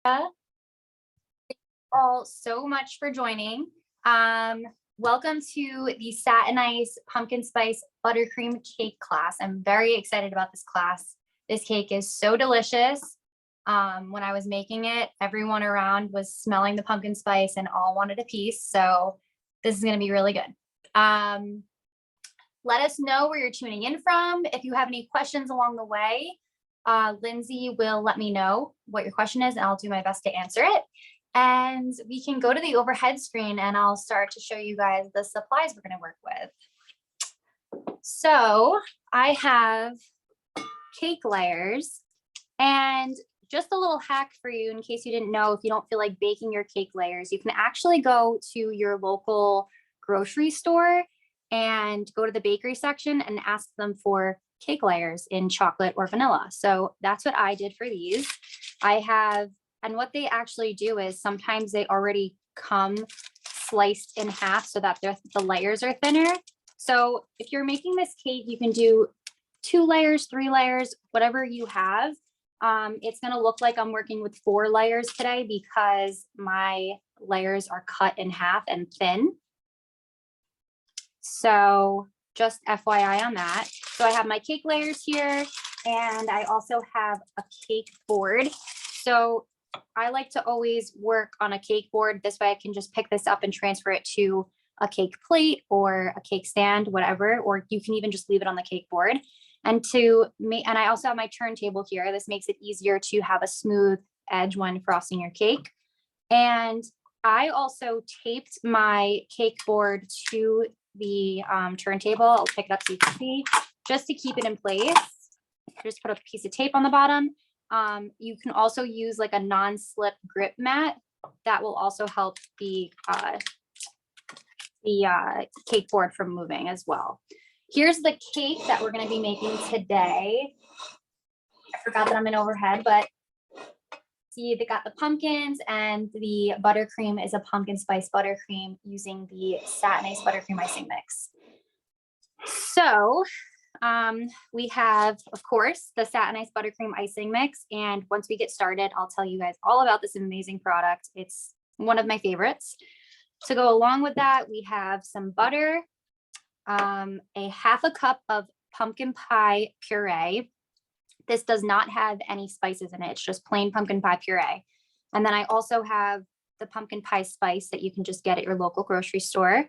Thank you all so much for joining. Welcome to the Satin Ice Pumpkin Spice Buttercream Cake class. I'm very excited about this class. This cake is so delicious. When I was making it, everyone around was smelling the pumpkin spice and all wanted a piece. So this is going to be really good. Let us know where you're tuning in from. If you have any questions along the way, Lindsay will let me know what your question is and I'll do my best to answer it. And we can go to the overhead screen and I'll start to show you guys the supplies we're going to work with. So I have cake layers, and just a little hack for you in case you didn't know, if you don't feel like baking your cake layers, you can actually go to your local grocery store and go to the bakery section and ask them for cake layers in chocolate or vanilla. So that's what I did for these. And what they actually do is sometimes they already come sliced in half so that the layers are thinner. So if you're making this cake, you can do 2 layers, 3 layers, whatever you have. It's going to look like I'm working with 4 layers today because my layers are cut in half and thin. So just FYI on that. So I have my cake layers here, and I also have a cake board. So I like to always work on a cake board. This way I can just pick this up and transfer it to a cake plate or a cake stand, whatever, or you can even just leave it on the cake board. And I also have my turntable here. This makes it easier to have a smooth edge when frosting your cake. And I also taped my cake board to the turntable. I'll pick it up so you can see, just to keep it in place. Just put a piece of tape on the bottom. You can also use like a non-slip grip mat. That will also help the cake board from moving as well. Here's the cake that we're going to be making today. I forgot that I'm in overhead, but see, they got the pumpkins, and the buttercream is a pumpkin spice buttercream using the Satin Ice Buttercream Icing Mix. So we have, of course, the Satin Ice Buttercream Icing Mix. And once we get started, I'll tell you guys all about this amazing product. It's one of my favorites. To go along with that, we have some butter, a half a cup of pumpkin pie puree. This does not have any spices in it. It's just plain pumpkin pie puree. And then I also have the pumpkin pie spice that you can just get at your local grocery store.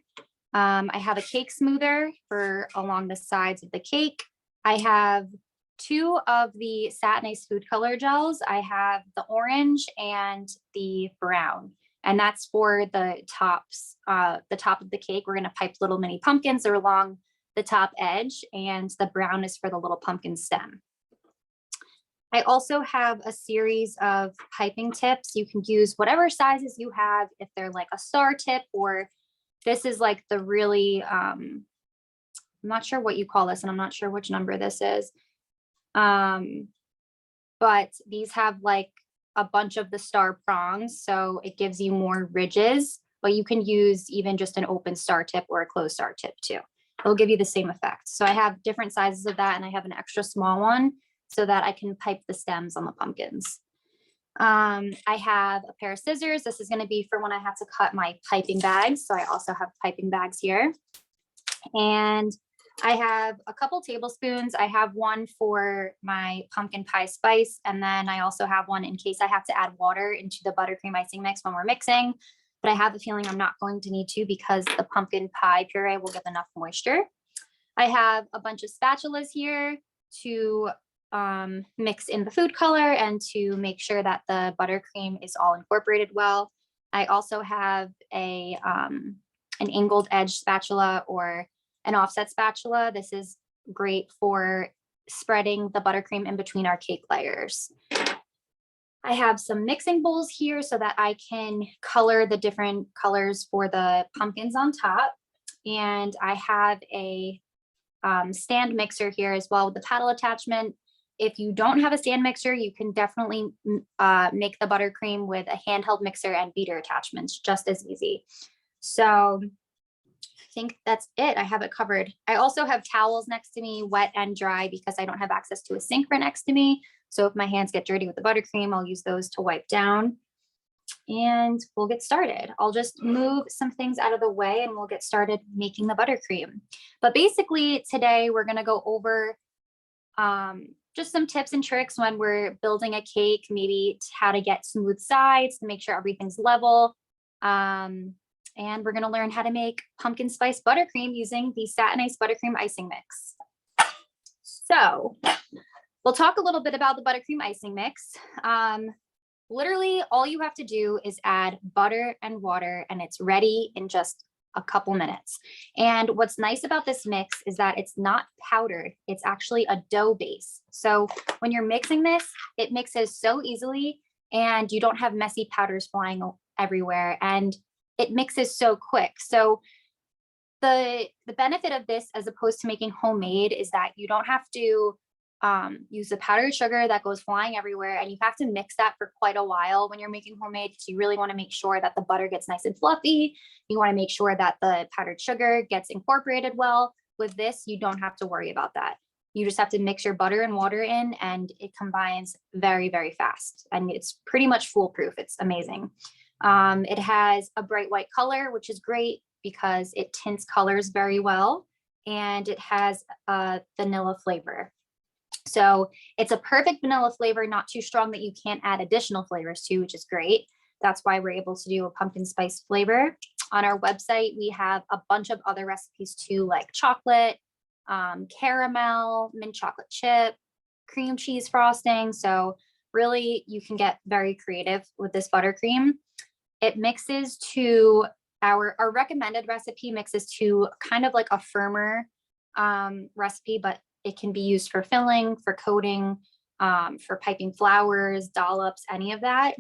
I have a cake smoother for along the sides of the cake. I have 2 of the Satin Ice food color gels. I have the orange and the brown, and that's for the tops, the top of the cake. We're going to pipe little mini pumpkins along the top edge, and the brown is for the little pumpkin stem. I also have a series of piping tips. You can use whatever sizes you have, if they're like a star tip, or this is like the really, I'm not sure what you call this, and I'm not sure which number this is. But these have like a bunch of the star prongs, so it gives you more ridges, but you can use even just an open star tip or a closed star tip too. It'll give you the same effect. So I have different sizes of that, and I have an extra small one so that I can pipe the stems on the pumpkins. I have a pair of scissors. This is going to be for when I have to cut my piping bags. So I also have piping bags here. And I have a couple tablespoons. I have one for my pumpkin pie spice. And then I also have one in case I have to add water into the buttercream icing mix when we're mixing. But I have a feeling I'm not going to need to because the pumpkin pie puree will give enough moisture. I have a bunch of spatulas here to mix in the food color and to make sure that the buttercream is all incorporated well. I also have an angled edge spatula or an offset spatula. This is great for spreading the buttercream in between our cake layers. I have some mixing bowls here so that I can color the different colors for the pumpkins on top. And I have a stand mixer here as well with the paddle attachment. If you don't have a stand mixer, you can definitely make the buttercream with a handheld mixer and beater attachments, just as easy. So think that's it. I have it covered. I also have towels next to me, wet and dry, because I don't have access to a sink right next to me. So if my hands get dirty with the buttercream, I'll use those to wipe down. And we'll get started. I'll just move some things out of the way and we'll get started making the buttercream. But basically today we're going to go over just some tips and tricks when we're building a cake, maybe how to get smooth sides to make sure everything's level. And we're going to learn how to make pumpkin spice buttercream using the Satin Buttercream icing mix. So we'll talk a little bit about the buttercream icing mix. Literally all you have to do is add butter and water and it's ready in just a couple minutes. And what's nice about this mix is that it's not powdered, it's actually a dough base. So when you're mixing this, it mixes so easily and you don't have messy powders flying everywhere and it mixes so quick. So the benefit of this as opposed to making homemade is that you don't have to use the powdered sugar that goes flying everywhere. And you have to mix that for quite a while when you're making homemade. So you really want to make sure that the butter gets nice and fluffy. You want to make sure that the powdered sugar gets incorporated well. With this, you don't have to worry about that. You just have to mix your butter and water in and it combines very, very fast. And it's pretty much foolproof. It's amazing. It has a bright white color, which is great because it tints colors very well. And it has a vanilla flavor. So it's a perfect vanilla flavor, not too strong that you can't add additional flavors to, which is great. That's why we're able to do a pumpkin spice flavor. On our website, we have a bunch of other recipes too, like chocolate, caramel, mint chocolate chip, cream cheese frosting. So really you can get very creative with this buttercream. It mixes to our recommended recipe mixes to kind of like a firmer recipe, but it can be used for filling, for coating, for piping flowers, dollops, any of that.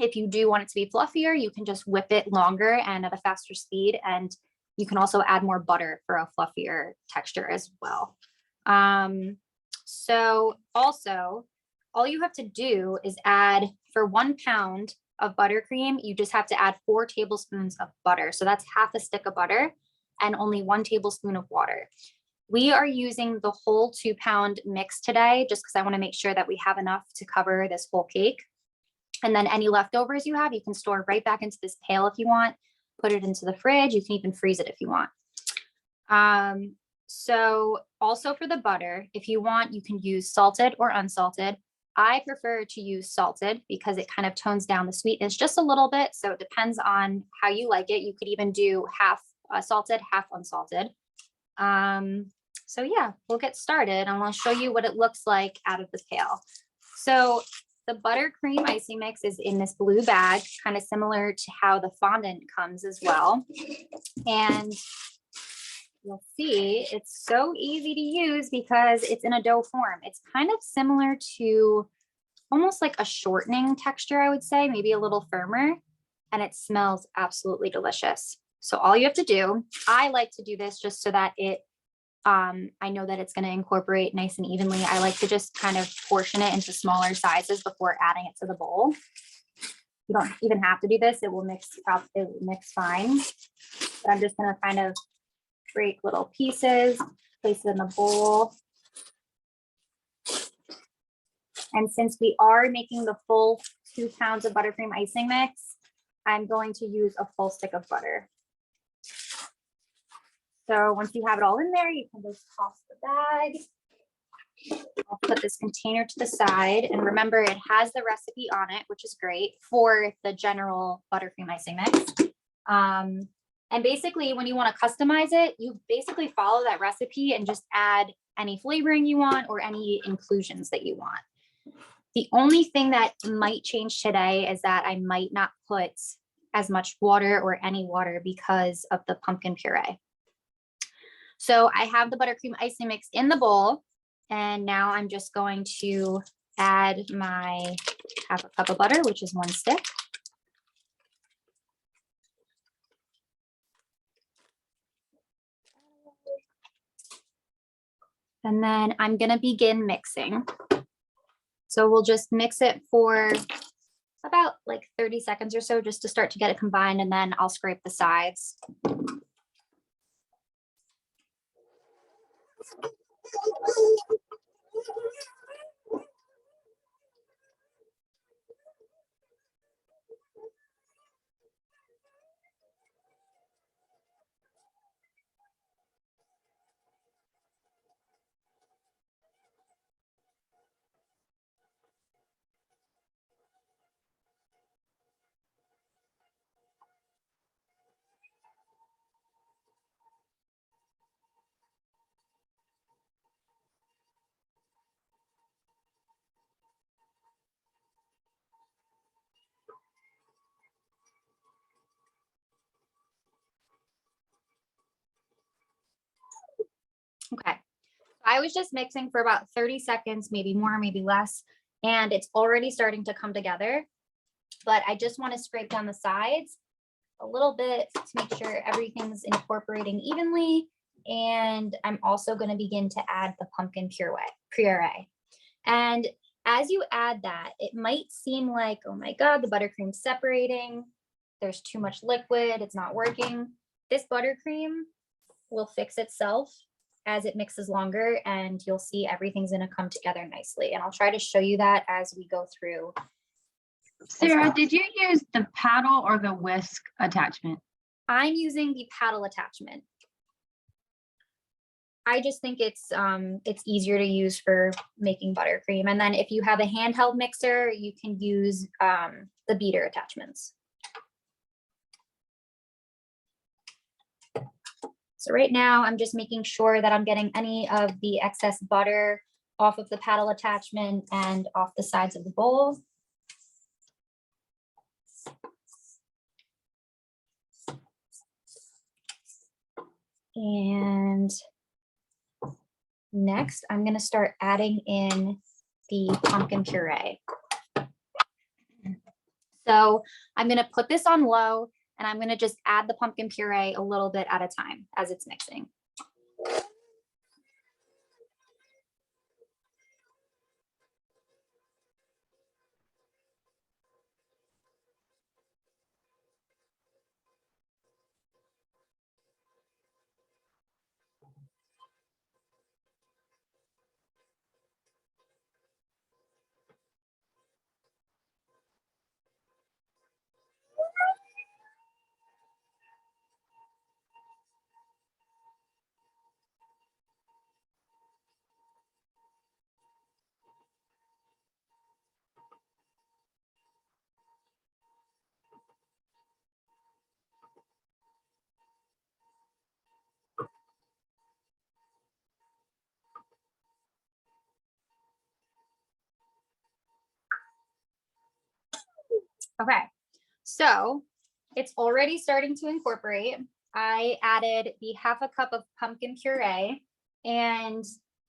If you do want it to be fluffier, you can just whip it longer and at a faster speed. And you can also add more butter for a fluffier texture as well. So also, all you have to do is add, for 1 pound of buttercream, you just have to add 4 tablespoons of butter. So that's half a stick of butter and only 1 tablespoon of water. We are using the whole 2 pound mix today, just because I want to make sure that we have enough to cover this whole cake. And then any leftovers you have, you can store right back into this pail if you want, put it into the fridge. You can even freeze it if you want. So also for the butter, if you want, you can use salted or unsalted. I prefer to use salted because it kind of tones down the sweetness just a little bit. So it depends on how you like it. You could even do half salted, half unsalted. So yeah, we'll get started and I'll show you what it looks like out of the pail. So the buttercream icing mix is in this blue bag, kind of similar to how the fondant comes as well. And you'll see it's so easy to use because it's in a dough form. It's kind of similar to almost like a shortening texture, I would say, maybe a little firmer, and it smells absolutely delicious. So all you have to do, I like to do this just so that it I know that it's going to incorporate nice and evenly. I like to just kind of portion it into smaller sizes before adding it to the bowl. You don't even have to do this. It will mix fine. But I'm just going to kind of break little pieces, place it in the bowl. And since we are making the full 2 pounds of buttercream icing mix, I'm going to use a full stick of butter. So once you have it all in there, you can just toss the bag. I'll put this container to the side. And remember, it has the recipe on it, which is great for the general buttercream icing mix. And basically, when you want to customize it, you basically follow that recipe and just add any flavoring you want or any inclusions that you want. The only thing that might change today is that I might not put as much water or any water because of the pumpkin puree. So I have the buttercream icing mix in the bowl, and now I'm just going to add my half a cup of butter, which is 1 stick. And then I'm going to begin mixing. So we'll just mix it for about like 30 seconds or so just to start to get it combined, and then I'll scrape the sides. Okay, I was just mixing for about 30 seconds, maybe more, maybe less, and it's already starting to come together. But I just want to scrape down the sides a little bit to make sure everything's incorporating evenly. And I'm also going to begin to add the pumpkin puree. And as you add that, it might seem like, oh my God, the buttercream's separating. There's too much liquid. It's not working. This buttercream will fix itself as it mixes longer, and you'll see everything's going to come together nicely. And I'll try to show you that as we go through. Sarah, did you use the paddle or the whisk attachment? I'm using the paddle attachment. I just think it's easier to use for making buttercream. And then if you have a handheld mixer, you can use the beater attachments. So right now I'm just making sure that I'm getting any of the excess butter off of the paddle attachment and off the sides of the bowl. And next, I'm going to start adding in the pumpkin puree. So I'm going to put this on low, and I'm going to just add the pumpkin puree a little bit at a time as it's mixing. Okay, so it's already starting to incorporate. I added the ½ cup of pumpkin puree, and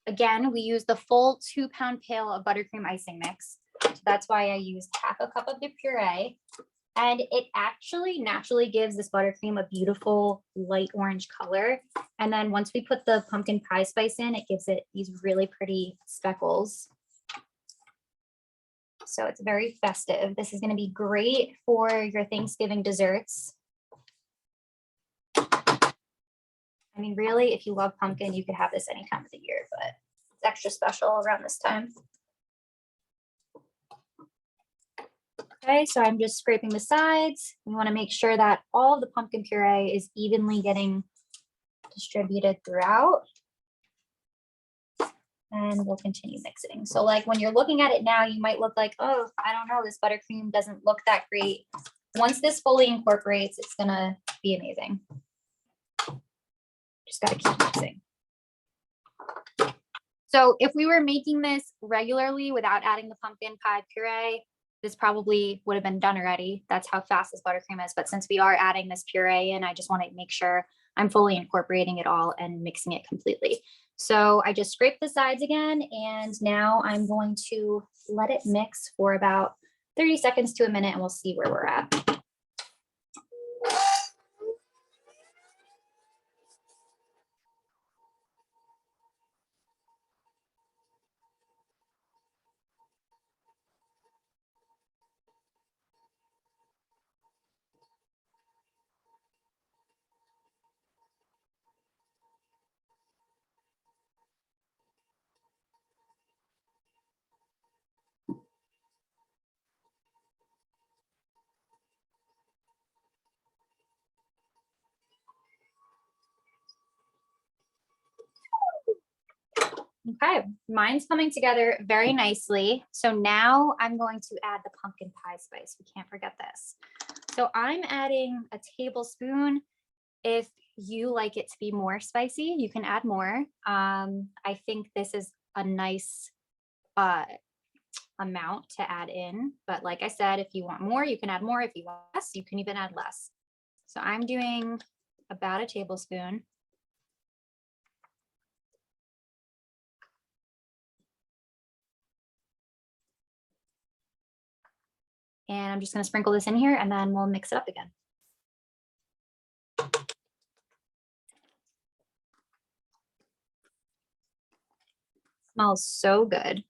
again, we use the full 2-pound pail of buttercream icing mix. So that's why I used ½ cup of the puree. And it actually naturally gives this buttercream a beautiful light orange color. And then once we put the pumpkin pie spice in, it gives it these really pretty speckles. So it's very festive. This is going to be great for your Thanksgiving desserts. I mean, really, if you love pumpkin, you could have this any time of the year, but it's extra special around this time. Okay, so I'm just scraping the sides. You want to make sure that all of the pumpkin puree is evenly getting distributed throughout. And we'll continue mixing. So like when you're looking at it now, you might look like, oh, I don't know, this buttercream doesn't look that great. Once this fully incorporates, it's gonna be amazing. Just gotta keep mixing. So if we were making this regularly without adding the pumpkin pie puree, this probably would have been done already. That's how fast this buttercream is. But since we are adding this puree in, I just want to make sure I'm fully incorporating it all and mixing it completely. So I just scraped the sides again, and now I'm going to let it mix for about 30 seconds to a minute, and we'll see where we're at. Okay, mine's coming together very nicely. So now I'm going to add the pumpkin pie spice. We can't forget this. So I'm adding a tablespoon. If you like it to be more spicy, you can add more. I think this is a nice amount to add in. But like I said, if you want more, you can add more. If you want less, you can even add less. So I'm doing about a tablespoon. And I'm just going to sprinkle this in here and then we'll mix it up again. Smells so good.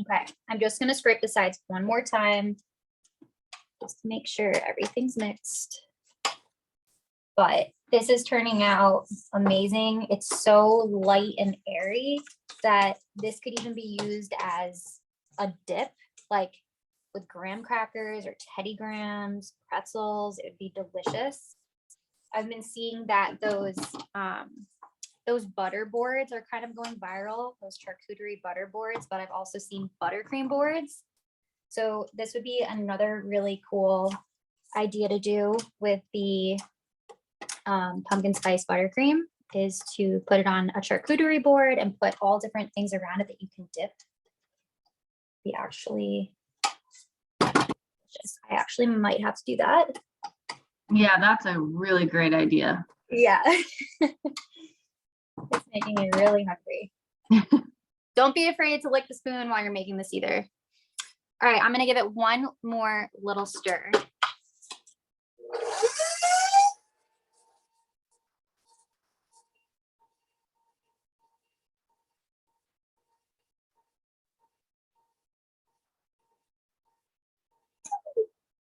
Okay, I'm just going to scrape the sides one more time just to make sure everything's mixed. But this is turning out amazing. It's so light and airy that this could even be used as a dip, like with graham crackers or Teddy Grahams, pretzels. It would be delicious. I've been seeing that those butter boards are kind of going viral, those charcuterie butter boards, but I've also seen buttercream boards. So this would be another really cool idea to do with the pumpkin spice buttercream, is to put it on a charcuterie board and put all different things around it that you can dip. I actually might have to do that. Yeah, that's a really great idea. Yeah. It's making me really hungry. Don't be afraid to lick the spoon while you're making this either. All right, I'm gonna give it one more little stir.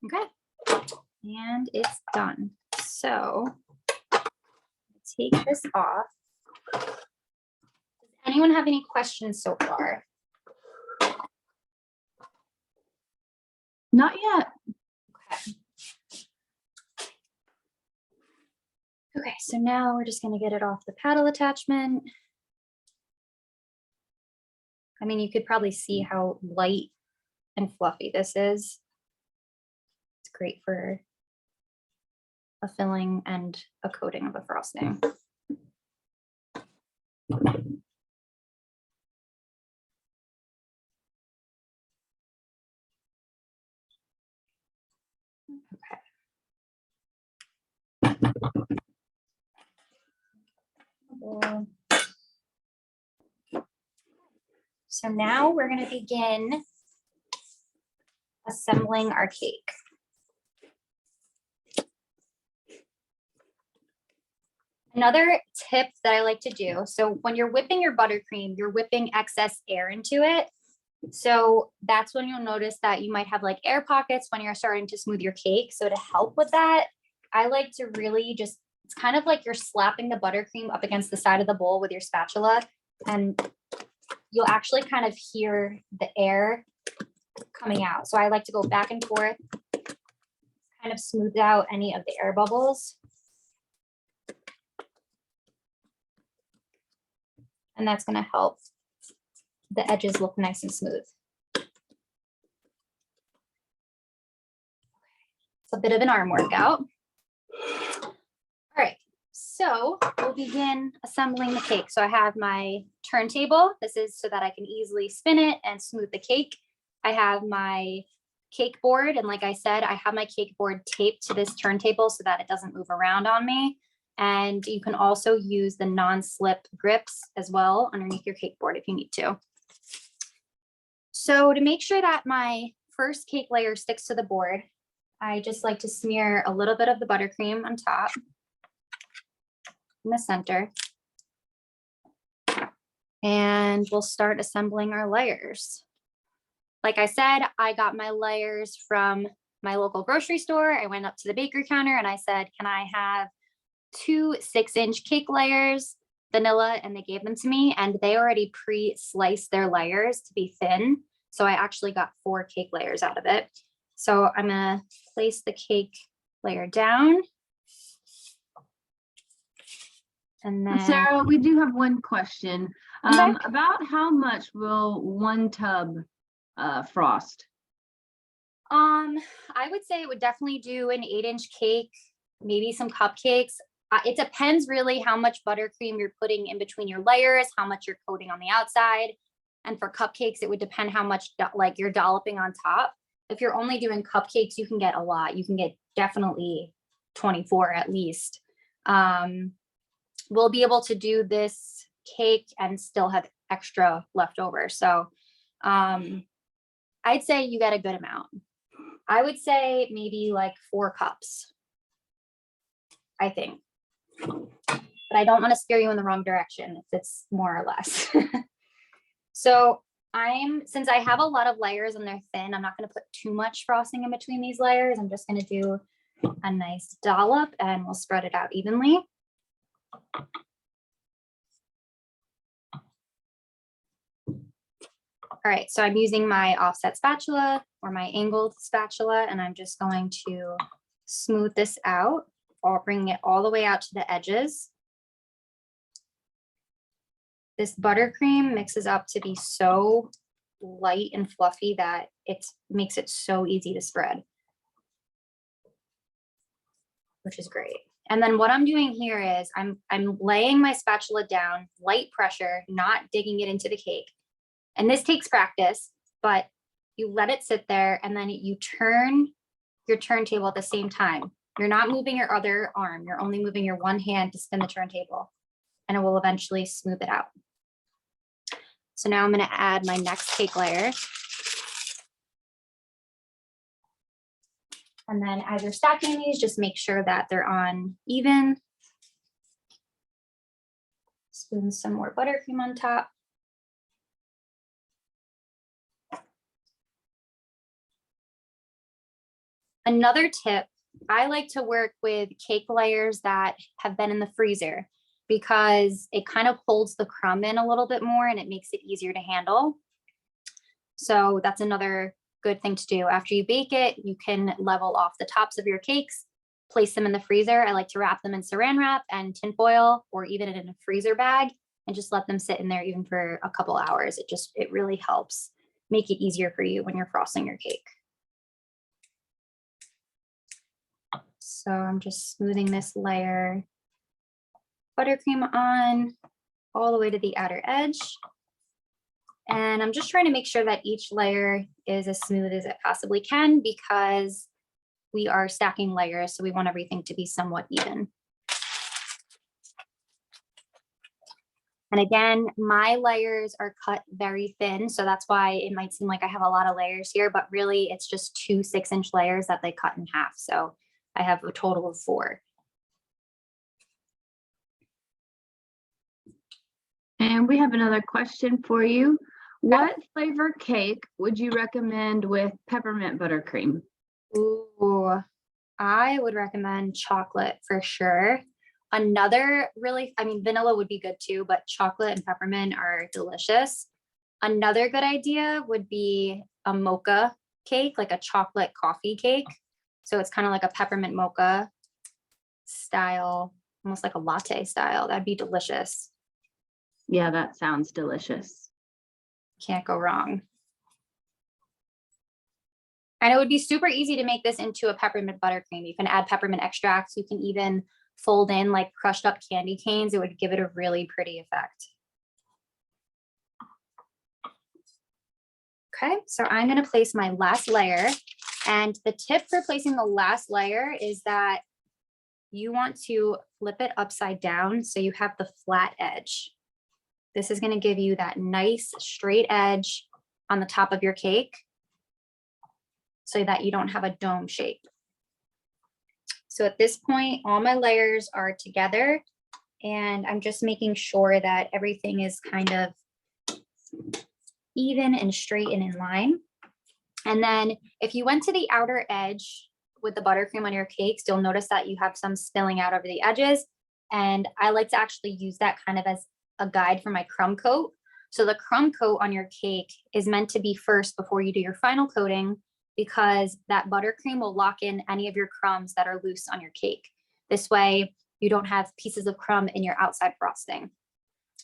Okay, and it's done. So take this off. Does anyone have any questions so far? Not yet. Okay. Okay, so now we're just gonna get it off the paddle attachment. I mean, you could probably see how light and fluffy this is. It's great for a filling and a coating of a frosting. Okay. So now we're going to begin assembling our cake. Another tip that I like to do, so when you're whipping your buttercream, you're whipping excess air into it. So that's when you'll notice that you might have like air pockets when you're starting to smooth your cake. So to help with that, I like to really just, it's kind of like you're slapping the buttercream up against the side of the bowl with your spatula, and you'll actually kind of hear the air coming out. So I like to go back and forth, kind of smooth out any of the air bubbles. And that's going to help the edges look nice and smooth. It's a bit of an arm workout. All right, so we'll begin assembling the cake. So I have my turntable. This is so that I can easily spin it and smooth the cake. I have my cake board, and like I said, I have my cake board taped to this turntable so that it doesn't move around on me. And you can also use the non-slip grips as well underneath your cake board if you need to. So to make sure that my first cake layer sticks to the board, I just like to smear a little bit of the buttercream on top in the center. And we'll start assembling our layers. Like I said, I got my layers from my local grocery store. I went up to the bakery counter and I said, can I have 2 6-inch cake layers, vanilla, and they gave them to me, and they already pre-sliced their layers to be thin. So I actually got 4 cake layers out of it. So I'm gonna place the cake layer down. And then Sarah, we do have one question. Okay. About how much will 1 tub frost? I would say it would definitely do an 8-inch cake, maybe some cupcakes. It depends really how much buttercream you're putting in between your layers, how much you're coating on the outside. And for cupcakes, it would depend how much like you're dolloping on top. If you're only doing cupcakes, you can get a lot. You can get definitely 24 at least. We'll be able to do this cake and still have extra left over. So I'd say you get a good amount. I would say maybe like 4 cups, I think. But I don't want to steer you in the wrong direction if it's more or less. So since I have a lot of layers and they're thin, I'm not going to put too much frosting in between these layers. I'm just going to do a nice dollop and we'll spread it out evenly. All right, so I'm using my offset spatula or my angled spatula, and I'm just going to smooth this out or bring it all the way out to the edges. This buttercream mixes up to be so light and fluffy that it makes it so easy to spread, which is great. And then what I'm doing here is I'm laying my spatula down, light pressure, not digging it into the cake. And this takes practice, but you let it sit there and then you turn your turntable at the same time. You're not moving your other arm. You're only moving your one hand to spin the turntable, and it will eventually smooth it out. So now I'm going to add my next cake layer. And then as you're stacking these, just make sure that they're on even. Spoon some more buttercream on top. Another tip, I like to work with cake layers that have been in the freezer because it kind of holds the crumb in a little bit more and it makes it easier to handle. So that's another good thing to do. After you bake it, you can level off the tops of your cakes, place them in the freezer. I like to wrap them in saran wrap and tin foil or even in a freezer bag and just let them sit in there even for a couple hours. It really helps make it easier for you when you're frosting your cake. So I'm just smoothing this layer buttercream on all the way to the outer edge. And I'm just trying to make sure that each layer is as smooth as it possibly can because we are stacking layers, so we want everything to be somewhat even. And again, my layers are cut very thin, so that's why it might seem like I have a lot of layers here, but really it's just 2 6-inch layers that they cut in half. So I have a total of 4. And we have another question for you. What flavor cake would you recommend with peppermint buttercream? Ooh, I would recommend chocolate for sure. Another vanilla would be good too, but chocolate and peppermint are delicious. Another good idea would be a mocha cake, like a chocolate coffee cake. So it's kind of like a peppermint mocha style, almost like a latte style. That'd be delicious. Yeah, that sounds delicious. Can't go wrong. And it would be super easy to make this into a peppermint buttercream. You can add peppermint extracts. You can even fold in like crushed up candy canes. It would give it a really pretty effect. Okay, so I'm going to place my last layer. And the tip for placing the last layer is that you want to flip it upside down so you have the flat edge. This is going to give you that nice straight edge on the top of your cake so that you don't have a dome shape. So at this point, all my layers are together and I'm just making sure that everything is kind of even and straight and in line. And then if you went to the outer edge with the buttercream on your cakes, you'll notice that you have some spilling out over the edges. And I like to actually use that kind of as a guide for my crumb coat. So the crumb coat on your cake is meant to be first before you do your final coating, because that buttercream will lock in any of your crumbs that are loose on your cake. This way you don't have pieces of crumb in your outside frosting.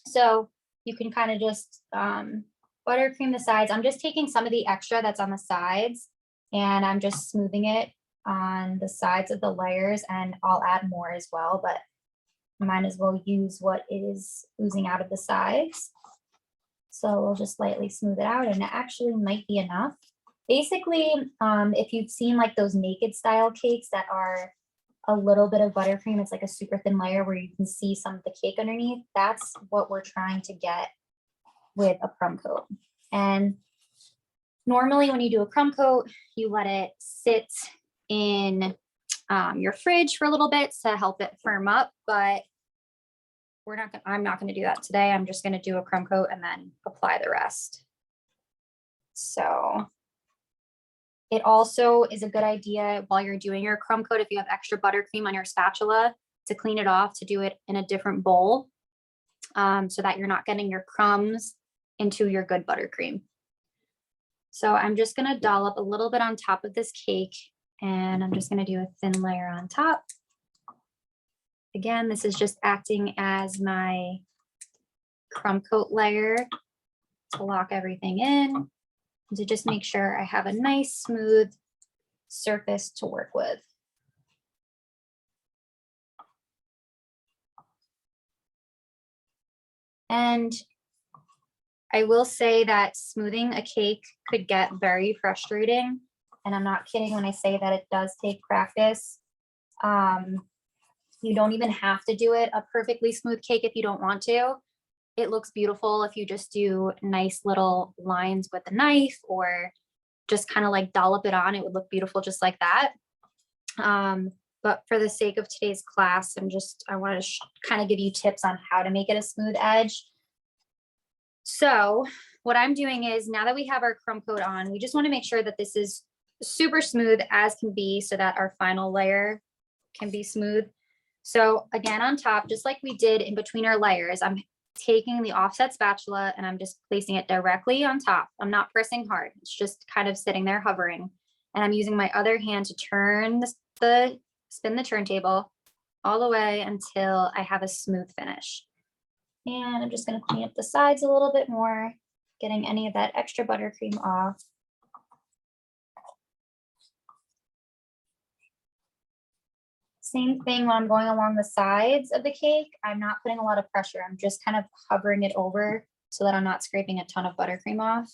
So you can kind of just buttercream the sides. I'm just taking some of the extra that's on the sides and I'm just smoothing it on the sides of the layers, and I'll add more as well, but might as well use what is oozing out of the sides. So we'll just lightly smooth it out, and it actually might be enough. Basically, if you've seen like those naked style cakes that are a little bit of buttercream, it's like a super thin layer where you can see some of the cake underneath. That's what we're trying to get with a crumb coat. And normally when you do a crumb coat, you let it sit in your fridge for a little bit to help it firm up, but I'm not going to do that today. I'm just going to do a crumb coat and then apply the rest. So it also is a good idea while you're doing your crumb coat, if you have extra buttercream on your spatula, to clean it off, to do it in a different bowl, so that you're not getting your crumbs into your good buttercream. So I'm just going to dollop a little bit on top of this cake, and I'm just going to do a thin layer on top. Again, this is just acting as my crumb coat layer to lock everything in, and to just make sure I have a nice smooth surface to work with. And I will say that smoothing a cake could get very frustrating, and I'm not kidding when I say that it does take practice. You don't even have to do it a perfectly smooth cake if you don't want to. It looks beautiful if you just do nice little lines with a knife, or just kind of like dollop it on. It would look beautiful just like that. But for the sake of today's class, I want to kind of give you tips on how to make it a smooth edge. So what I'm doing is, now that we have our crumb coat on, we just want to make sure that this is super smooth as can be, so that our final layer can be smooth. So again, on top, just like we did in between our layers, I'm taking the offset spatula and I'm just placing it directly on top. I'm not pressing hard. It's just kind of sitting there hovering. And I'm using my other hand to turn spin the turntable all the way until I have a smooth finish. And I'm just going to clean up the sides a little bit more, getting any of that extra buttercream off. Same thing when I'm going along the sides of the cake. I'm not putting a lot of pressure. I'm just kind of hovering it over so that I'm not scraping a ton of buttercream off.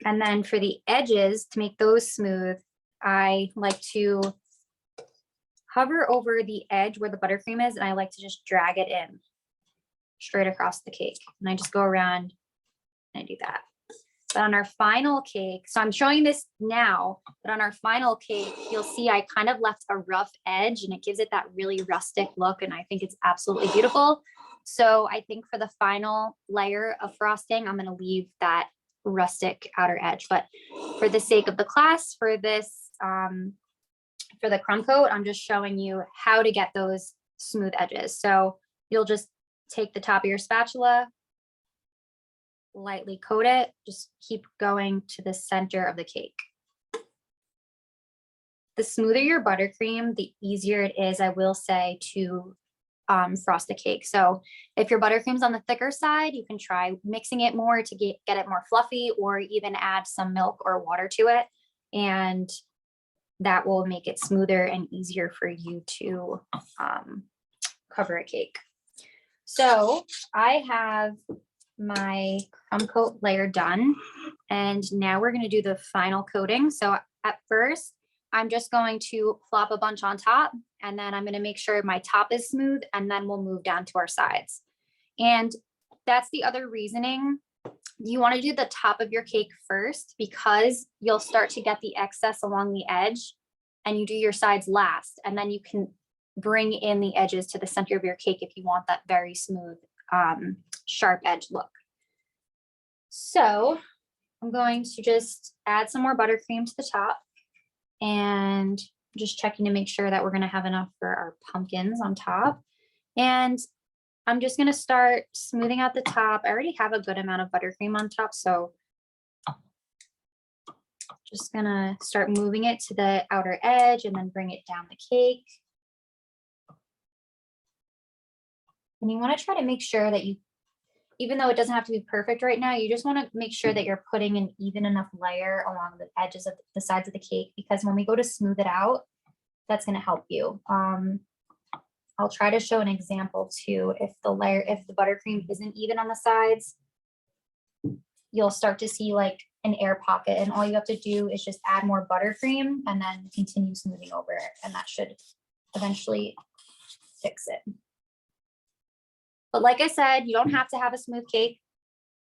And then for the edges, to make those smooth, I like to hover over the edge where the buttercream is, and I like to just drag it in straight across the cake. And I just go around and I do that. But on our final cake, so I'm showing this now, but on our final cake, you'll see I kind of left a rough edge, and it gives it that really rustic look, and I think it's absolutely beautiful. So I think for the final layer of frosting, I'm going to leave that rustic outer edge. But for the sake of the class, for this, for the crumb coat, I'm just showing you how to get those smooth edges. So you'll just take the top of your spatula, lightly coat it, just keep going to the center of the cake. The smoother your buttercream, the easier it is, I will say, to frost a cake. So if your buttercream's on the thicker side, you can try mixing it more to get it more fluffy, or even add some milk or water to it, and that will make it smoother and easier for you to cover a cake. So I have my crumb coat layer done, and now we're going to do the final coating. So at first, I'm just going to plop a bunch on top, and then I'm going to make sure my top is smooth, and then we'll move down to our sides. And that's the other reasoning. You want to do the top of your cake first, because you'll start to get the excess along the edge, and you do your sides last, and then you can bring in the edges to the center of your cake if you want that very smooth, sharp edge look. So I'm going to just add some more buttercream to the top and just checking to make sure that we're going to have enough for our pumpkins on top. And I'm just going to start smoothing out the top. I already have a good amount of buttercream on top, so just going to start moving it to the outer edge and then bring it down the cake. And you want to try to make sure that you, even though it doesn't have to be perfect right now, you just want to make sure that you're putting an even enough layer along the edges of the sides of the cake, because when we go to smooth it out, that's going to help you. I'll try to show an example too. If the buttercream isn't even on the sides, you'll start to see like an air pocket, and all you have to do is just add more buttercream and then continue smoothing over it, and that should eventually fix it. But like I said, you don't have to have a smooth cake.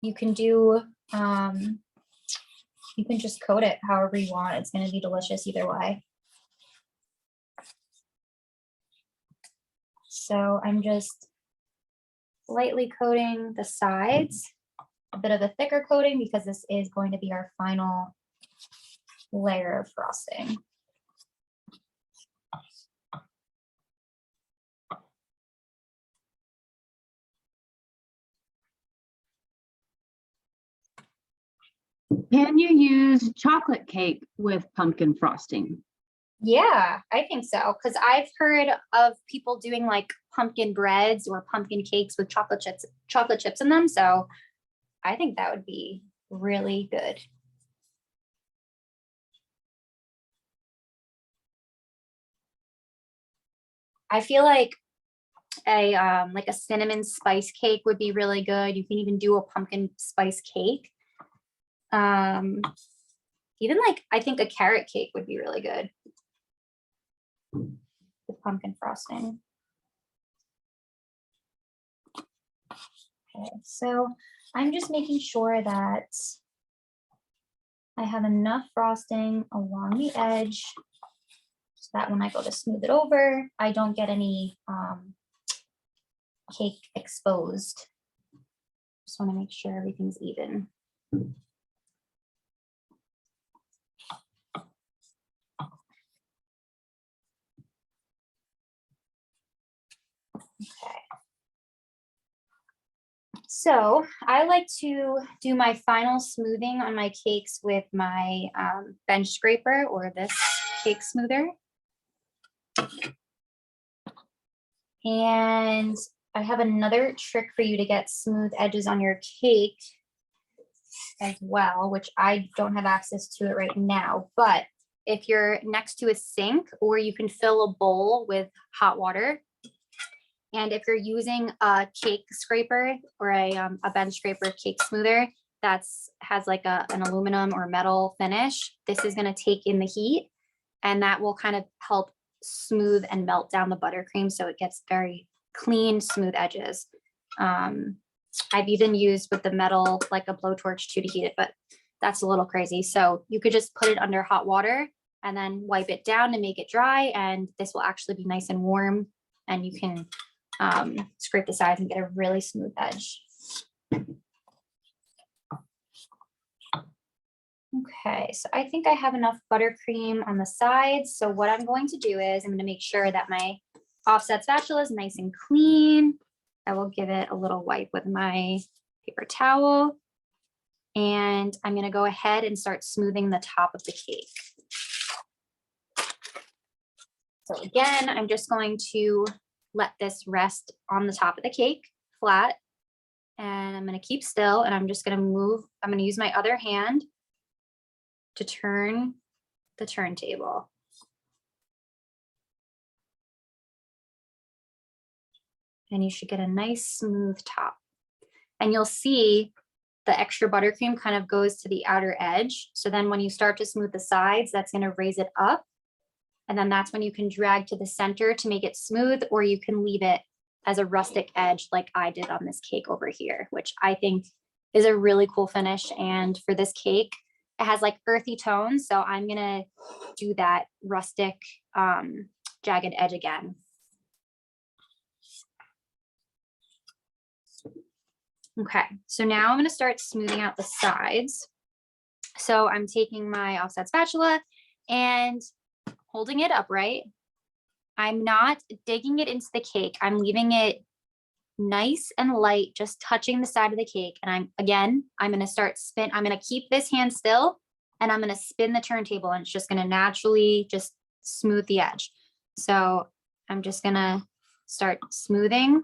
You can do, you can just coat it however you want. It's going to be delicious either way. So I'm just lightly coating the sides, a bit of a thicker coating, because this is going to be our final layer of frosting. Can you use chocolate cake with pumpkin frosting? Yeah, I think so. Because I've heard of people doing like pumpkin breads or pumpkin cakes with chocolate chips in them. So I think that would be really good. I feel like a cinnamon spice cake would be really good. You can even do a pumpkin spice cake. Even like, I think a carrot cake would be really good with pumpkin frosting. Okay, so I'm just making sure that I have enough frosting along the edge so that when I go to smooth it over, I don't get any cake exposed. Just want to make sure everything's even. Okay. So I like to do my final smoothing on my cakes with my bench scraper or this cake smoother. And I have another trick for you to get smooth edges on your cake as well, which I don't have access to it right now. But if you're next to a sink, or you can fill a bowl with hot water, and if you're using a cake scraper or a bench scraper cake smoother has like an aluminum or metal finish, this is going to take in the heat, and that will kind of help smooth and melt down the buttercream so it gets very clean, smooth edges. I've even used with the metal, like a blowtorch too, to heat it, but that's a little crazy. So you could just put it under hot water and then wipe it down to make it dry, and this will actually be nice and warm, and you can scrape the sides and get a really smooth edge. Okay, so I think I have enough buttercream on the sides. So what I'm going to do is I'm going to make sure that my offset spatula is nice and clean. I will give it a little wipe with my paper towel. And I'm going to go ahead and start smoothing the top of the cake. So again, I'm just going to let this rest on the top of the cake flat, and I'm going to keep still, and I'm just going to move. I'm going to use my other hand to turn the turntable. And you should get a nice smooth top. And you'll see the extra buttercream kind of goes to the outer edge. So then when you start to smooth the sides, that's going to raise it up. And then that's when you can drag to the center to make it smooth, or you can leave it as a rustic edge like I did on this cake over here, which I think is a really cool finish. And for this cake, it has like earthy tones. So I'm going to do that rustic jagged edge again. Okay, so now I'm going to start smoothing out the sides. So I'm taking my offset spatula and holding it upright. I'm not digging it into the cake. I'm leaving it nice and light, just touching the side of the cake. And I'm going to start spin. I'm going to keep this hand still and I'm going to spin the turntable and it's just going to naturally just smooth the edge. So I'm just going to start smoothing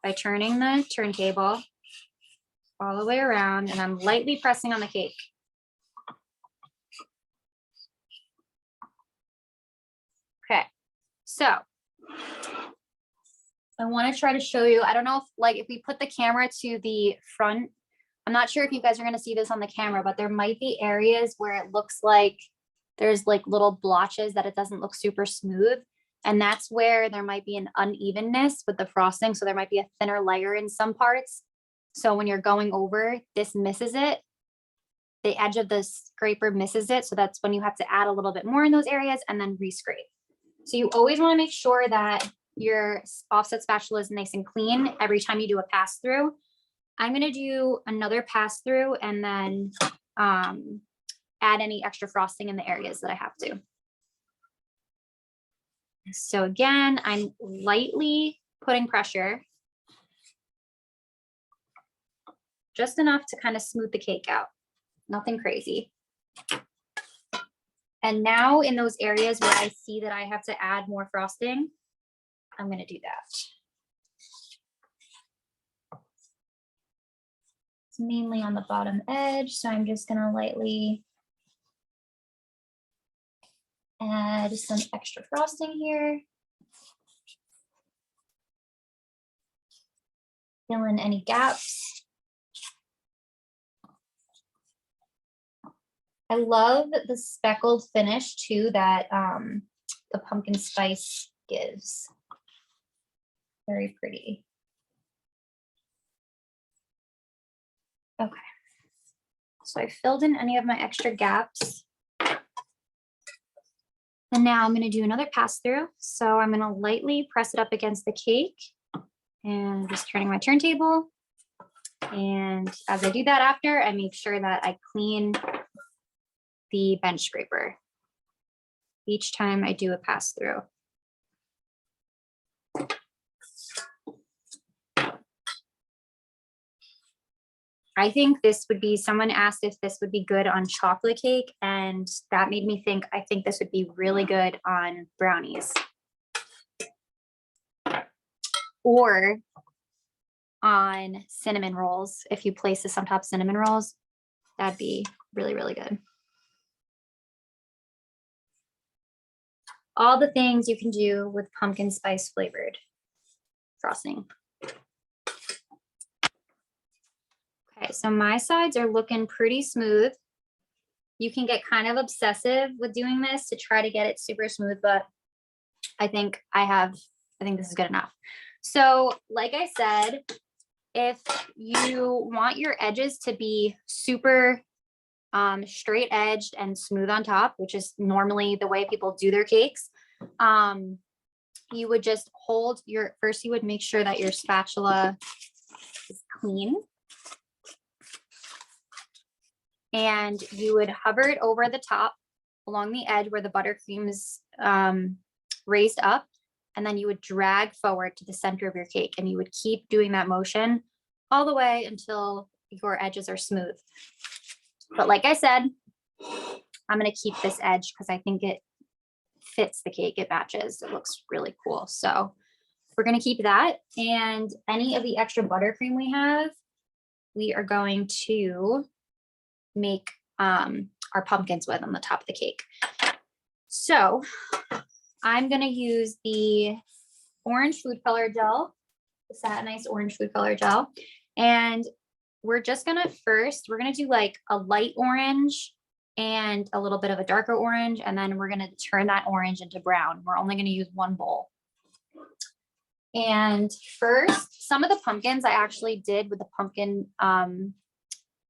by turning the turntable all the way around and I'm lightly pressing on the cake. Okay, so I want to try to show you, I don't know if we put the camera to the front, I'm not sure if you guys are going to see this on the camera, but there might be areas where it looks like there's like little blotches that it doesn't look super smooth. And that's where there might be an unevenness with the frosting. So there might be a thinner layer in some parts. So when you're going over, this misses it. The edge of the scraper misses it. So that's when you have to add a little bit more in those areas and then re-scrape. So you always want to make sure that your offset spatula is nice and clean every time you do a pass through. I'm going to do another pass through and then add any extra frosting in the areas that I have to. So again, I'm lightly putting pressure, just enough to kind of smooth the cake out, nothing crazy. And now in those areas where I see that I have to add more frosting, I'm going to do that. It's mainly on the bottom edge, so I'm just going to lightly add some extra frosting here. Fill in any gaps. I love the speckled finish too that the pumpkin spice gives. Very pretty. Okay. So I filled in any of my extra gaps. And now I'm going to do another pass through. So I'm going to lightly press it up against the cake and just turning my turntable. And as I do that after, I make sure that I clean the bench scraper each time I do a pass through. I think this would be, someone asked if this would be good on chocolate cake, and that made me think, I think this would be really good on brownies. Or on cinnamon rolls. If you place this on top of cinnamon rolls, that'd be really, really good. All the things you can do with pumpkin spice flavored frosting. Okay, so my sides are looking pretty smooth. You can get kind of obsessive with doing this to try to get it super smooth, but I think this is good enough. So like I said, if you want your edges to be super straight edged and smooth on top, which is normally the way people do their cakes, you would just hold first you would make sure that your spatula is clean. And you would hover it over the top along the edge where the buttercream is raised up. And then you would drag forward to the center of your cake. And you would keep doing that motion all the way until your edges are smooth. But like I said, I'm going to keep this edge because I think it fits the cake. It matches. It looks really cool. So we're going to keep that. And any of the extra buttercream we have, we are going to make our pumpkins with on the top of the cake. So I'm going to use the orange food color gel, the Satin Nice orange food color gel. And we're just going to we're going to do like a light orange and a little bit of a darker orange. And then we're going to turn that orange into brown. We're only going to use one bowl. And first, some of the pumpkins I actually did with the pumpkin,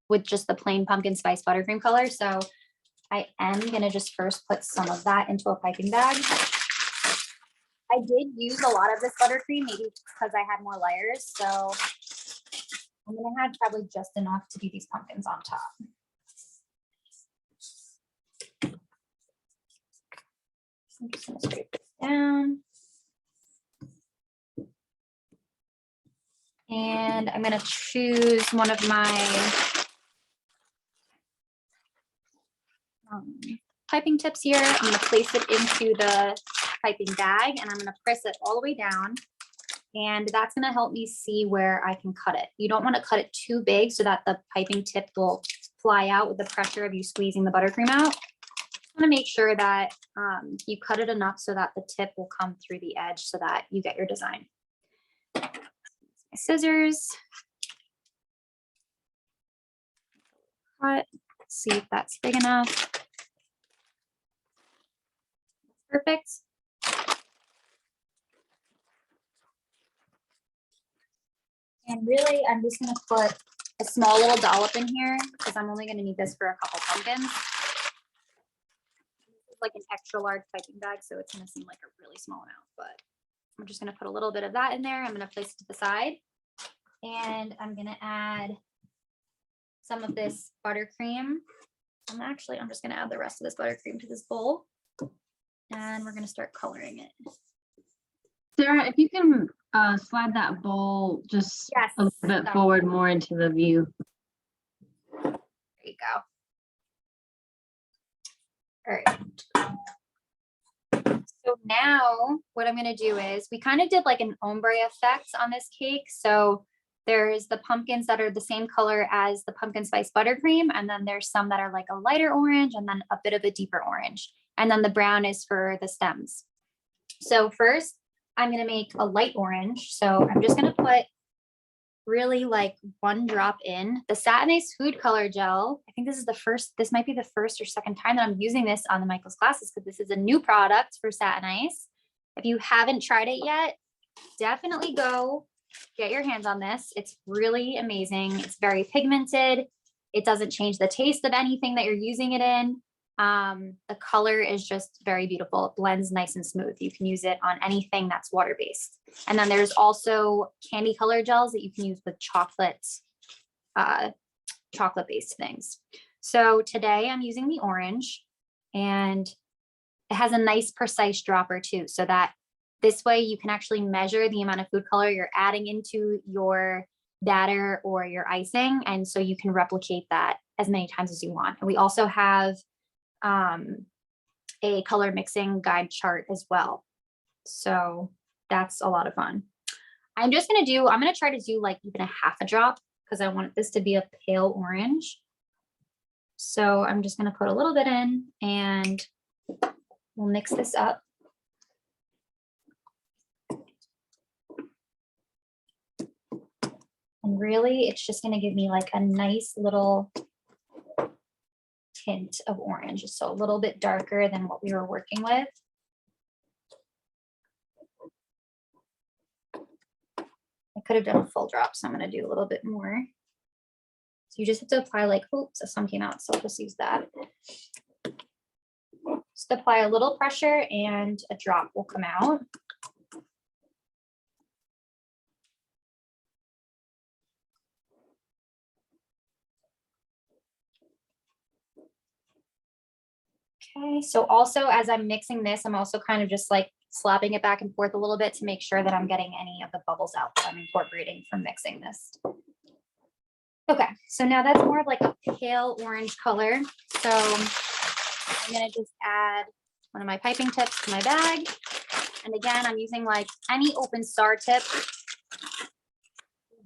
with just the plain pumpkin spice buttercream color. So I am going to just first put some of that into a piping bag. I did use a lot of this buttercream, maybe because I had more layers. So I'm going to have probably just enough to do these pumpkins on top. I'm just gonna scrape this down. And I'm gonna choose one of my piping tips here. I'm gonna place it into the piping bag and I'm gonna press it all the way down. And that's gonna help me see where I can cut it. You don't wanna cut it too big so that the piping tip will fly out with the pressure of you squeezing the buttercream out. I wanna make sure that you cut it enough so that the tip will come through the edge so that you get your design. My scissors. Cut, see if that's big enough. Perfect. And really, I'm just gonna put a small little dollop in here because I'm only gonna need this for a couple pumpkins. This is like an extra large piping bag, so it's gonna seem like a really small amount, but I'm just gonna put a little bit of that in there. I'm gonna place it to the side. And I'm gonna add some of this buttercream. I'm just gonna add the rest of this buttercream to this bowl. And we're gonna start coloring it. Sarah, if you can slide that bowl just Yes, a little bit forward more into the view. There you go. All right. So now what I'm gonna do is we kind of did like an ombre effect on this cake. So there's the pumpkins that are the same color as the pumpkin spice buttercream. And then there's some that are like a lighter orange and then a bit of a deeper orange. And then the brown is for the stems. So first, I'm gonna make a light orange. So I'm just gonna put really like one drop in. The Satin Ice food color gel. I think this might be the first or second time that I'm using this on the Michael's classes because this is a new product for Satin Ice. If you haven't tried it yet, definitely go get your hands on this. It's really amazing. It's very pigmented. It doesn't change the taste of anything that you're using it in. The color is just very beautiful. It blends nice and smooth. You can use it on anything that's water-based. And then there's also candy color gels that you can use with chocolate-based things. So today I'm using the orange and it has a nice precise dropper too, so that this way you can actually measure the amount of food color you're adding into your batter or your icing. And so you can replicate that as many times as you want. And we also have a color mixing guide chart as well. So that's a lot of fun. I'm going to try to do like even a half a drop because I want this to be a pale orange. So I'm just going to put a little bit in and we'll mix this up. And really, it's just going to give me like a nice little tint of orange. So a little bit darker than what we were working with. I could have done a full drop, so I'm going to do a little bit more. So you just have to apply like, oops, some came out, so I'll just use that. Just apply a little pressure and a drop will come out. Okay, so also as I'm mixing this, I'm also kind of just like slapping it back and forth a little bit to make sure that I'm getting any of the bubbles out that I'm incorporating from mixing this. Okay, so now that's more of like a pale orange color. So I'm gonna just add one of my piping tips to my bag. And again, I'm using like any open star tip to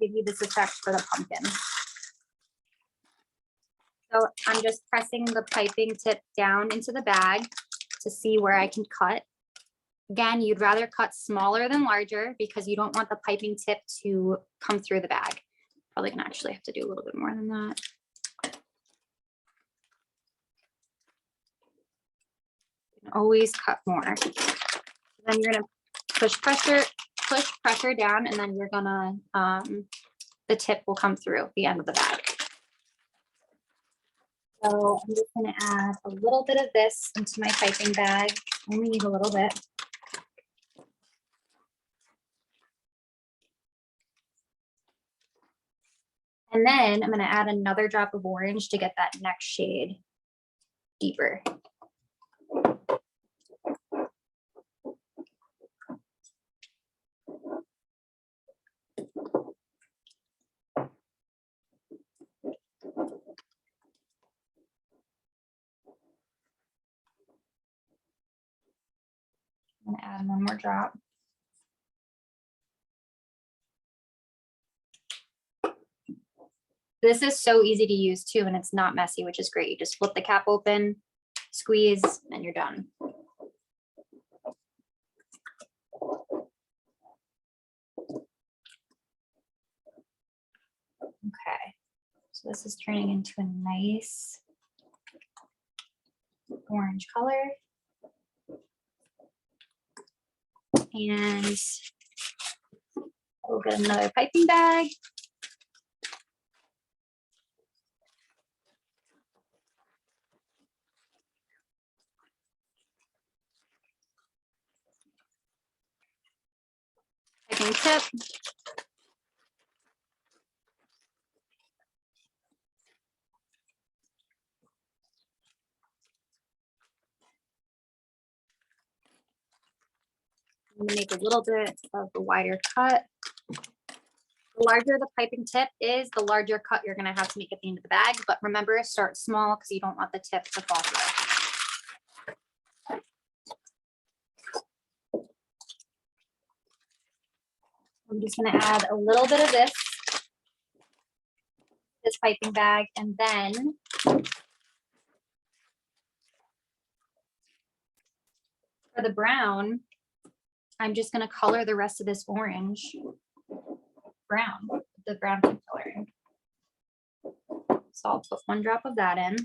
give you this effect for the pumpkin. So I'm just pressing the piping tip down into the bag to see where I can cut. Again, you'd rather cut smaller than larger because you don't want the piping tip to come through the bag. Probably gonna actually have to do a little bit more than that. You can always cut more. Then you're gonna push pressure down, and then you're gonna, the tip will come through the end of the bag. So I'm just gonna add a little bit of this into my piping bag. Only need a little bit. And then I'm gonna add another drop of orange to get that next shade deeper. I'm gonna add one more drop. This is so easy to use too, and it's not messy, which is great. You just flip the cap open, squeeze, and you're done. Okay, so this is turning into a nice orange color. And we'll get another piping bag. Piping tip. I'm gonna make a little bit of a wider cut. The larger the piping tip is, the larger cut you're gonna have to make at the end of the bag. But remember, start small because you don't want the tip to fall through. I'm just gonna add a little bit of this piping bag, and then for the brown, I'm just gonna color the rest of this orange brown, the brown food coloring. So I'll put one drop of that in.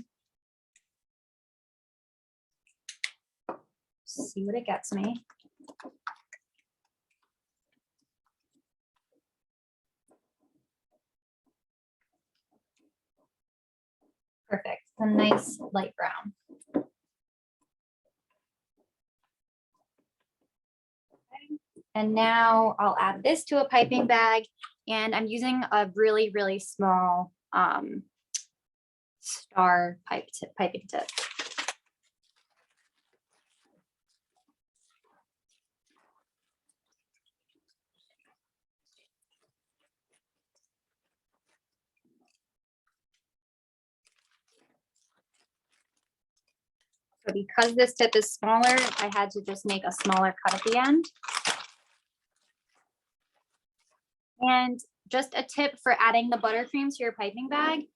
See what it gets me. Perfect, a nice light brown. And now I'll add this to a piping bag, and I'm using a really, really small star piping tip. So because this tip is smaller, I had to just make a smaller cut at the end. And just a tip for adding the buttercream to your piping bag.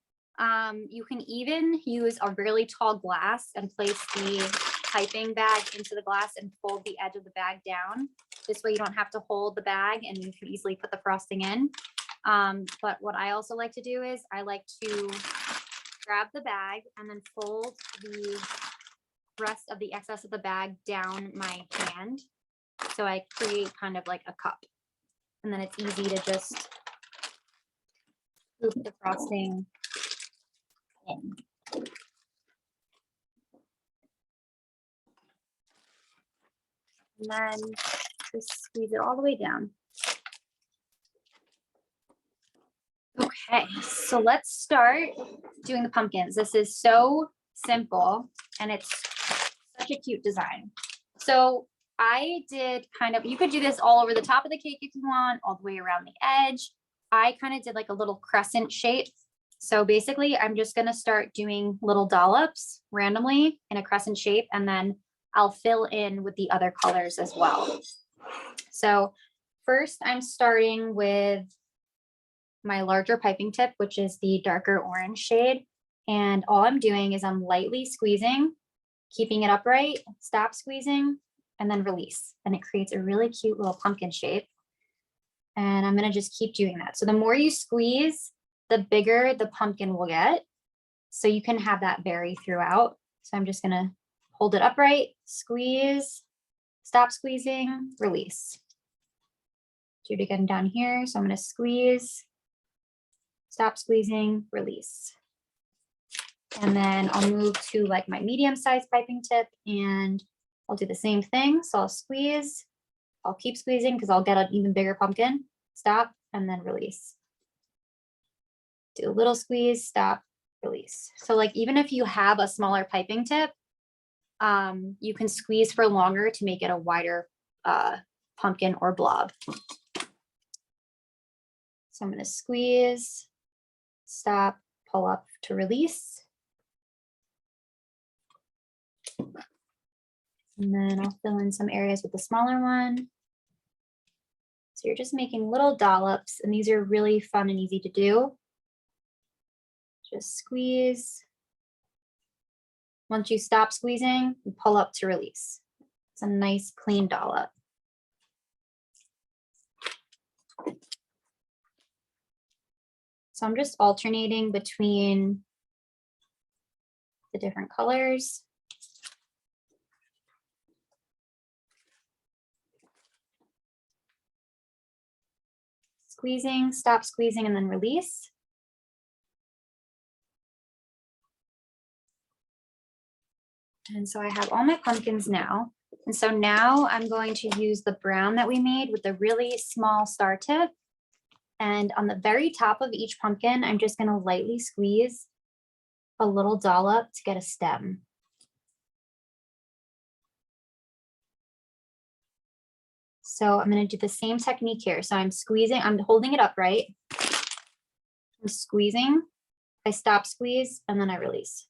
You can even use a really tall glass and place the piping bag into the glass and fold the edge of the bag down. This way you don't have to hold the bag and you can easily put the frosting in. But what I also like to do is I like to grab the bag and then fold the rest of the excess of the bag down my hand. So I create kind of like a cup. And then it's easy to just scoop the frosting in. And then just squeeze it all the way down. Okay, so let's start doing the pumpkins. This is so simple and it's such a cute design. So I did kind of, you could do this all over the top of the cake if you want, all the way around the edge. I kind of did like a little crescent shape. So basically I'm just gonna start doing little dollops randomly in a crescent shape, and then I'll fill in with the other colors as well. So first I'm starting with my larger piping tip, which is the darker orange shade. And all I'm doing is I'm lightly squeezing, keeping it upright, stop squeezing, and then release. And it creates a really cute little pumpkin shape. And I'm gonna just keep doing that. So the more you squeeze, the bigger the pumpkin will get. So you can have that vary throughout. So I'm just gonna hold it upright, squeeze, stop squeezing, release. Do it again down here. So I'm gonna squeeze, stop squeezing, release. And then I'll move to like my medium-sized piping tip and I'll do the same thing. So I'll squeeze, I'll keep squeezing because I'll get an even bigger pumpkin, stop, and then release. Do a little squeeze, stop, release. So like even if you have a smaller piping tip, you can squeeze for longer to make it a wider pumpkin or blob. So I'm going to squeeze, stop, pull up to release. And then I'll fill in some areas with the smaller one. So you're just making little dollops, and these are really fun and easy to do. Just squeeze. Once you stop squeezing, you pull up to release. It's a nice clean dollop. So I'm just alternating between the different colors. Squeezing, stop squeezing, and then release. And so I have all my pumpkins now. And so now I'm going to use the brown that we made with the really small star tip. And on the very top of each pumpkin, I'm just going to lightly squeeze a little dollop to get a stem. So I'm going to do the same technique here. So I'm squeezing, I'm holding it upright. I'm squeezing, I stop squeeze, and then I release.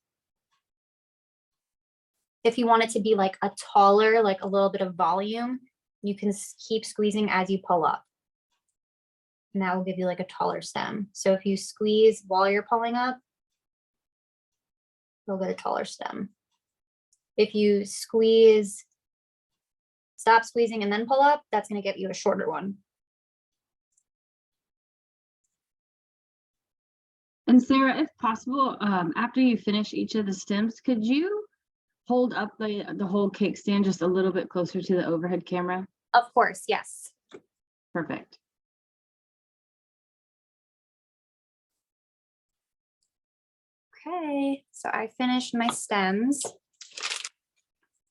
If you want it to be like a taller, like a little bit of volume, you can keep squeezing as you pull up. And that will give you like a taller stem. So if you squeeze while you're pulling up, you'll get a taller stem. If you squeeze, stop squeezing and then pull up, that's going to get you a shorter one. And Sarah, if possible, after you finish each of the stems, could you hold up the whole cake stand just a little bit closer to the overhead camera? Of course, yes. Perfect. Okay, so I finished my stems.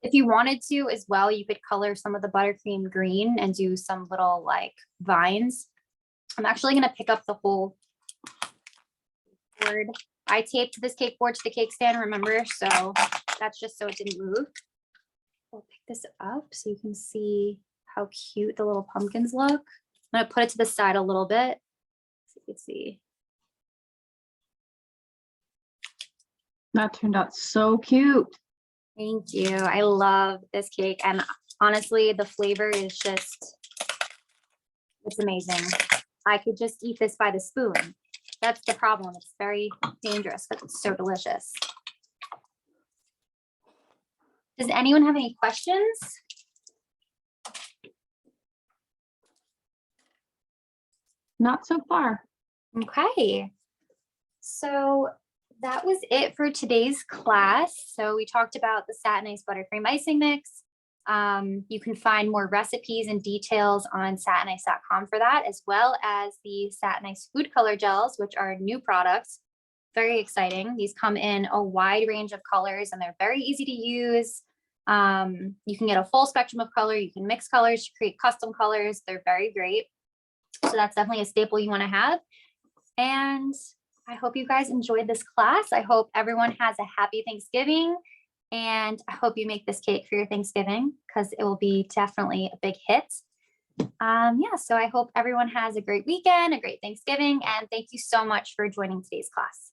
If you wanted to as well, you could color some of the buttercream green and do some little like vines. I'm actually going to pick up the whole board. I taped this cake board to the cake stand, remember? So that's just so it didn't move. I'll pick this up so you can see how cute the little pumpkins look. I'm going to put it to the side a little bit so you can see. That turned out so cute. Thank you. I love this cake. And honestly, the flavor is just, it's amazing. I could just eat this by the spoon. That's the problem. It's very dangerous because it's so delicious. Does anyone have any questions? Not so far. Okay. So that was it for today's class. So we talked about the Satin Ice Buttercream icing mix. You can find more recipes and details on satinice.com for that, as well as the Satin Ice food color gels, which are new products. Very exciting. These come in a wide range of colors and they're very easy to use. You can get a full spectrum of color. You can mix colors to create custom colors. They're very great. So that's definitely a staple you want to have. And I hope you guys enjoyed this class. I hope everyone has a happy Thanksgiving, and I hope you make this cake for your Thanksgiving because it will be definitely a big hit. Yeah, so I hope everyone has a great weekend, a great Thanksgiving, and thank you so much for joining today's class.